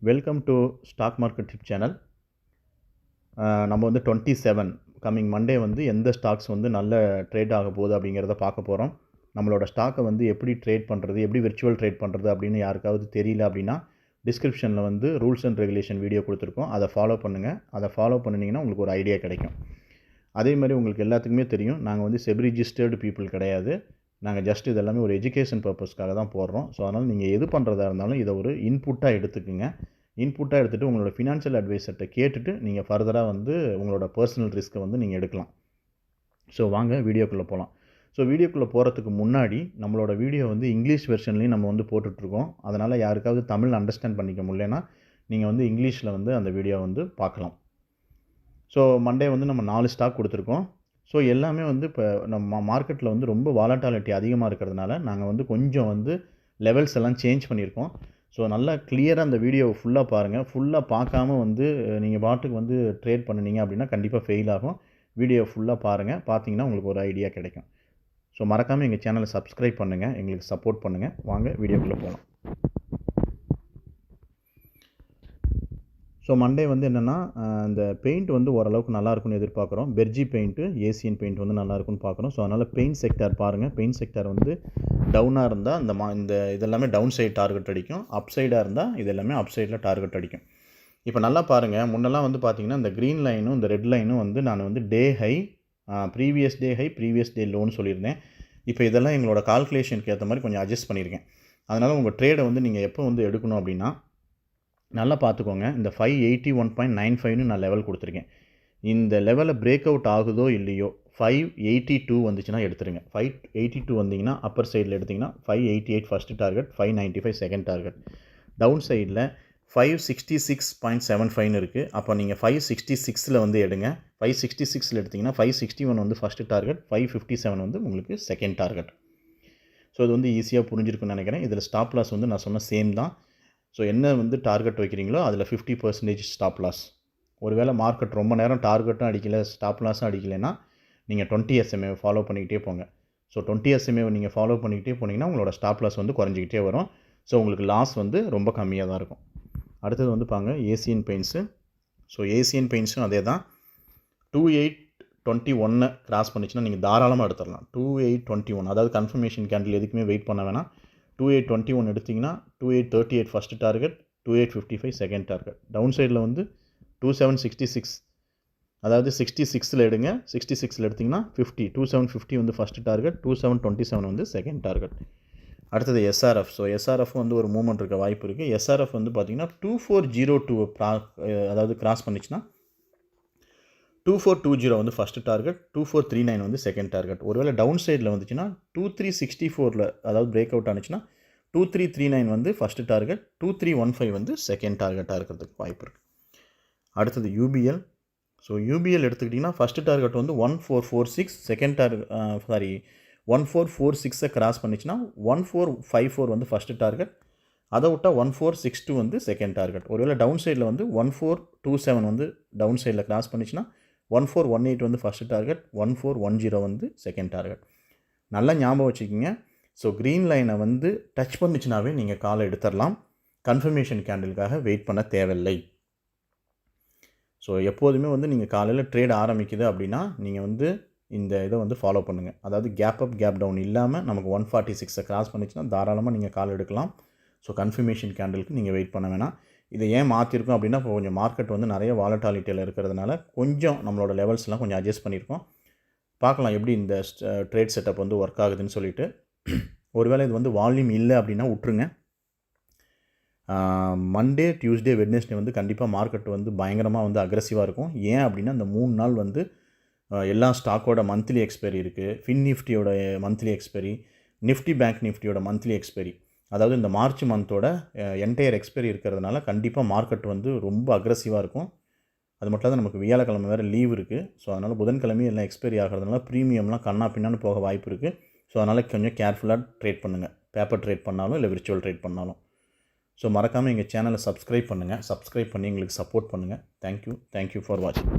Welcome to stock market tip channel. நம்ம வந்து 27 coming Monday வந்து எந்த ஸ்டாக்ஸ் வந்து நல்ல ட்ரேட் ஆக போகுது அப்படிங்கிறத பார்க்க போகிறோம். நம்மளோட ஸ்டாக்கை வந்து எப்படி ட்ரேட் பண்ணுறது, எப்படி விர்ச்சுவல் ட்ரேட் பண்ணுறது அப்படின்னு யாருக்காவது தெரியல அப்படின்னா டிஸ்கிரிப்ஷனில் வந்து ரூல்ஸ் அண்ட் ரெகுலேஷன் வீடியோ கொடுத்துருக்கோம். அதை ஃபாலோ பண்ணுங்கள். அதை ஃபாலோ பண்ணிங்கன்னா உங்களுக்கு ஒரு ஐடியா கிடைக்கும். அதே மாதிரி உங்களுக்கு எல்லாத்துக்குமே தெரியும், நாங்கள் வந்து செபி ரிஜிஸ்டர்டு பீப்புள் கிடையாது. நாங்கள் ஜஸ்ட் இது எல்லாமே ஒரு எஜுகேஷன் பர்பஸ்க்காக தான் போடுறோம். ஸோ அதனால் நீங்கள் எது பண்ணுறதா இருந்தாலும் இதை ஒரு இன்புட்டாக எடுத்துக்குங்க. இன்புட்டாக எடுத்துகிட்டு உங்களோட ஃபினான்ஷியல் அட்வைசர்கிட்ட கேட்டுட்டு நீங்கள் ஃபர்தராக வந்து உங்களோட பர்சனல் ரிஸ்க்கை வந்து நீங்கள் எடுக்கலாம். ஸோ வாங்க வீடியோக்குள்ளே போகலாம். ஸோ வீடியோக்குள்ளே போகிறதுக்கு முன்னாடி நம்மளோட வீடியோ வந்து இங்கிலீஷ் வெர்ஷன்லேயும் நம்ம வந்து போட்டுட்ருக்கோம். அதனால் யாருக்காவது தமிழ் அண்டர்ஸ்டாண்ட் பண்ணிக்க முடியலன்னா நீங்கள் வந்து இங்கிலீஷில் வந்து அந்த வீடியோ வந்து பார்க்கலாம். ஸோ மண்டே வந்து நம்ம 4 ஸ்டாக் கொடுத்துருக்கோம். ஸோ எல்லாமே வந்து இப்போ நம்ம மார்க்கெட்டில் வந்து ரொம்ப வாலட்டாலிட்டி அதிகமாக இருக்கிறதுனால நாங்கள் வந்து கொஞ்சம் வந்து லெவல்ஸ் எல்லாம் சேஞ்ச் பண்ணியிருக்கோம். ஸோ நல்லா கிளியராக அந்த வீடியோவை ஃபுல்லாக பாருங்கள். ஃபுல்லாக பார்க்காம வந்து நீங்கள் பாட்டுக்கு வந்து ட்ரேட் பண்ணினீங்க அப்படின்னா கண்டிப்பாக ஃபெயில் ஆகும். வீடியோ ஃபுல்லாக பாருங்கள். பார்த்தீங்கன்னா உங்களுக்கு ஒரு ஐடியா கிடைக்கும். ஸோ மறக்காமல் எங்கள் சேனலை சப்ஸ்கிரைப் பண்ணுங்கள், எங்களுக்கு சப்போர்ட் பண்ணுங்கள். வாங்க வீடியோக்குள்ளே போகலாம். ஸோ மண்டே வந்து என்னென்னா இந்த பெயிண்ட் வந்து ஓரளவுக்கு நல்லாயிருக்குன்னு எதிர்பார்க்குறோம். பெர்ஜி பெயிண்ட்டு, ஏசியன் பெயிண்ட் வந்து நல்லாயிருக்குன்னு பார்க்குறோம். ஸோ அதனால் பெயிண்ட் செக்டார் பாருங்கள். பெயிண்ட் செக்டார் வந்து டவுனாக இருந்தால் இந்த இதெல்லாமே டவுன் சைடு டார்கெட் அடிக்கும். அப் சைடாக இருந்தால் இது எல்லாமே அப் சைடில் டார்கெட் அடிக்கும். இப்போ நல்லா பாருங்கள், முன்னெல்லாம் வந்து பார்த்திங்கன்னா இந்த க்ரீன் லைனும் இந்த ரெட் லைனும் வந்து நான் வந்து டே high, previous day high, previous day லோன்னு சொல்லியிருந்தேன். இப்போ இதெல்லாம் எங்களோட கால்குலேஷனுக்கு ஏற்ற மாதிரி கொஞ்சம் அட்ஜஸ்ட் பண்ணியிருக்கேன். அதனால் உங்கள் ட்ரேடை வந்து நீங்கள் எப்போ வந்து எடுக்கணும் அப்படின்னா நல்லா பார்த்துக்கோங்க. இந்த 581.95ன்னு நான் லெவல் கொடுத்துருக்கேன். இந்த லெவலில் பிரேக் அவுட் ஆகுதோ இல்லையோ 582 வந்துச்சுன்னா எடுத்துருங்க. 582 வந்தீங்கன்னா அப்பர் சைடில் எடுத்திங்கன்னா 588 first target, 595 second target. Down சைடில் 566.75ன்னு இருக்குது. அப்போ நீங்கள் 566ல் வந்து எடுங்க. 566ல் எடுத்திங்கன்னா 561 வந்து ஃபஸ்ட்டு டார்கெட், 557 வந்து உங்களுக்கு செகண்ட் டார்கெட். ஸோ இது வந்து ஈஸியாக புரிஞ்சிருக்குன்னு நினைக்கிறேன். இதில் ஸ்டாப் லாஸ் வந்து நான் சொன்ன சேம் தான். ஸோ என்ன வந்து டார்கெட் வைக்கிறீங்களோ அதில் 50% ஸ்டாப் லாஸ். ஒருவேளை மார்க்கெட் ரொம்ப நேரம் டார்கெட்டும் அடிக்கலை, ஸ்டாப் லாஸும் அடிக்கலைன்னா நீங்கள் 20 SMA ஃபாலோ பண்ணிக்கிட்டே போங்க. ஸோ 20 SMA நீங்கள் ஃபாலோ பண்ணிக்கிட்டே போனீங்கன்னா உங்களோட ஸ்டாப் லாஸ் வந்து குறைஞ்சிக்கிட்டே வரும். ஸோ உங்களுக்கு லாஸ் வந்து ரொம்ப கம்மியாக தான் இருக்கும். அடுத்தது வந்து பாருங்க ஏசியன் பெயிண்ட்ஸு. ஸோ ஏசியன் பெயிண்ட்ஸும் அதே தான். 2821 கிராஸ் பண்ணிச்சுன்னா நீங்கள் தாராளமாக எடுத்துடலாம். 2821 அதாவது கன்ஃபர்மேஷன் கேண்டில் எதுக்குமே வெயிட் பண்ண வேணாம். 2821 எடுத்திங்கன்னா 2838 first target, 2855 second target. Down சைடில் வந்து 2766 அதாவது 66ல் எடுங்க. 66ல் எடுத்திங்கன்னா 2750 வந்து ஃபஸ்ட்டு டார்கெட், 2727 வந்து செகண்ட் டார்கெட். அடுத்தது எஸ்ஆர்எஃப். ஸோ எஸ்ஆர்எஃப் வந்து ஒரு மூவ்மெண்ட் இருக்க வாய்ப்பு இருக்குது. எஸ்ஆர்எஃப் வந்து பார்த்திங்கன்னா 2402 அதாவது கிராஸ் பண்ணிச்சுன்னா 2420 வந்து ஃபஸ்ட்டு டார்கெட், 2439 வந்து செகண்ட் டார்கெட். ஒருவேளை டவுன் சைடில் வந்துச்சுன்னா 2364ல் அதாவது பிரேக் அவுட் ஆனிச்சுன்னா 2339 வந்து ஃபஸ்ட்டு டார்கெட், 2315 வந்து செகண்ட் டார்கெட்டாக இருக்கிறதுக்கு வாய்ப்பு இருக்குது. அடுத்தது யூபிஎல். ஸோ யூபிஎல் எடுத்துக்கிட்டிங்கன்னா ஃபஸ்ட்டு டார்கெட் வந்து 1446, செகண்ட் டார்கெட் 1446 கிராஸ் பண்ணிச்சுன்னா 1454 வந்து ஃபஸ்ட்டு டார்கெட், அதை விட்டால் 1462 வந்து செகண்ட் டார்கெட். ஒருவேளை டவுன் சைடில் வந்து 1427 வந்து டவுன் சைடில் கிராஸ் பண்ணிச்சுன்னா 1418 வந்து ஃபஸ்ட்டு டார்கெட், 1410 வந்து செகண்ட் டார்கெட். நல்லா ஞாபகம் வச்சுக்கிங்க. ஸோ க்ரீன் லைனை வந்து டச் பண்ணிச்சுனாவே நீங்கள் காலை எடுத்துடலாம். கன்ஃபர்மேஷன் கேண்டிலுக்காக வெயிட் பண்ண தேவையில்லை. ஸோ எப்போதுமே வந்து நீங்கள் காலையில் ட்ரேட் ஆரம்பிக்குது அப்படின்னா நீங்கள் வந்து இந்த இதை வந்து ஃபாலோ பண்ணுங்கள். அதாவது கேப் அப் கேப் டவுன் இல்லாமல் நமக்கு 146 கிராஸ் பண்ணிச்சுன்னா தாராளமாக நீங்கள் கால் எடுக்கலாம். ஸோ கன்ஃபர்மேஷன் கேண்டிலுக்கு நீங்கள் வெயிட் பண்ண வேணாம். இதை ஏன் மாற்றிருக்கோம் அப்படின்னா இப்போ கொஞ்சம் மார்க்கெட் வந்து நிறைய வாலட்டாலிட்டியில் இருக்கிறதுனால கொஞ்சம் நம்மளோட லெவல்ஸ்லாம் கொஞ்சம் அட்ஜஸ்ட் பண்ணியிருக்கோம். பார்க்கலாம் எப்படி இந்த ட்ரேட் செட்டப் வந்து ஒர்க் ஆகுதுன்னு சொல்லிட்டு. ஒருவேளை இது வந்து வால்யூம் இல்லை அப்படின்னா விட்ருங்க. மண்டே, டியூஸ்டே, வெட்னஸ்டே வந்து கண்டிப்பாக மார்க்கெட் வந்து பயங்கரமாக வந்து அக்ரெசிவாக இருக்கும். ஏன் அப்படின்னா இந்த 3 நாள் வந்து எல்லா ஸ்டாக்கோட மந்த்லி எக்ஸ்பைரி இருக்குது. நிஃப்டியோட மந்த்லி எக்ஸ்பைரி, நிஃப்டி பேங்க் நிஃப்டியோட மந்த்லி எக்ஸ்பைரி, அதாவது இந்த மார்ச் மந்தோட என்டையர் எக்ஸ்பைரி இருக்கிறதுனால கண்டிப்பாக மார்க்கெட் வந்து ரொம்ப அக்ரெசிவாக இருக்கும். அது மட்டும் தான் நமக்கு வியாழக்கிழமை வேறு லீவ் இருக்குது. ஸோ அதனால் புதன்கிழமையும் எல்லாம் எக்ஸ்பைரி ஆகிறதுனால ப்ரீமியம்லாம் கண்ணா பின்னான்னு போக வாய்ப்பு இருக்குது. ஸோ அதனால் கொஞ்சம் கேர்ஃபுல்லாக ட்ரேட் பண்ணுங்கள். பேப்பர் ட்ரேட் பண்ணாலும் இல்லை விர்ச்சுவல் ட்ரேட் பண்ணாலும். ஸோ மறக்காமல் எங்கள் சேனலை சப்ஸ்கிரைப் பண்ணுங்கள். சப்ஸ்கிரைப் பண்ணி எங்களுக்கு சப்போர்ட் பண்ணுங்கள். தேங்க்யூ ஃபார் வாட்சிங்.